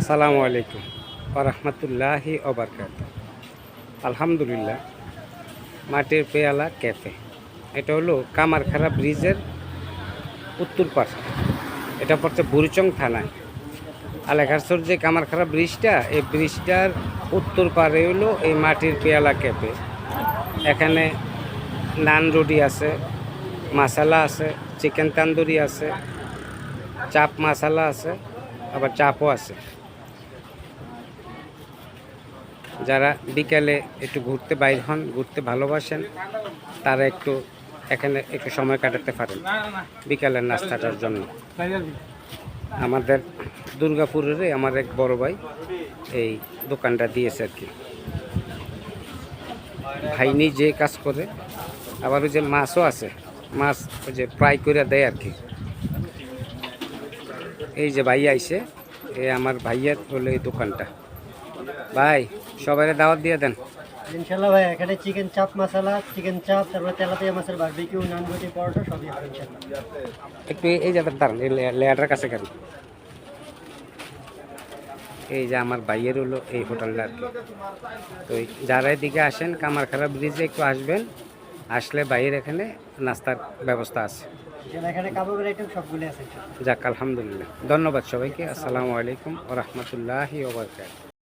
আসসালামু আলাইকুম ওরহমতুল্লাহি ওবরকাত। আলহামদুলিল্লাহ, মাটির পেয়ালা ক্যাফে, এটা হলো কামারখাড়া ব্রিজের উত্তর পাশে। এটা পড়ছে বুড়িচং থানায়। আলেখারসর যে কামারখাড়া ব্রিজটা, এই ব্রিজটার উত্তর পারে হলো এই মাটির পেয়ালা ক্যাফে। এখানে নান রুটি আছে, মশালা আছে, চিকেন তান্দুরি আছে, চাপ মশালা আছে, আবার চাপও আছে। যারা বিকেলে একটু ঘুরতে বাইর হন, ঘুরতে ভালোবাসেন, তারা এখানে একটু সময় কাটাতে পারেন বিকালের নাস্তাটার জন্য। আমাদের দুর্গাপুরের আমার এক বড় ভাই এই দোকানটা দিয়েছে আর কি। ভাই নিজে কাজ করে, আবার ওই যে মাছও আছে, মাছ ওই যে ফ্রাই করে দেয় আর কি। এই যে ভাই আইছে, এই আমার ভাইয়ের হলো এই দোকানটা। ভাই সবাই দাওয়াত দিয়ে দেন ইনশাল্লাহ ভাই। এখানে চিকেন চাপ মশলা, চিকেন চাপ, তারপরে তেলাপিয়া মাছের বারবিকিউ, নান রুটি, পরোটা সবই হবে ইনশাল্লাহ। একটু এই যাদের দাঁড়ান, এই লেয়াটার কাছে কেন। এই যে আমার ভাইয়ের হলো এই হোটেলটা আর কি। তো যারা এদিকে আসেন কামারখাড়া ব্রিজে একটু আসবেন, আসলে ভাইয়ের এখানে নাস্তার ব্যবস্থা আছে। এখানে কাবাবের আইটেম সবগুলো আছে। যাক আলহামদুলিল্লাহ, ধন্যবাদ সবাইকে। আসসালামু আলাইকুম ওয়া রাহমাতুল্লাহি ওয়া বারাকাতুহু।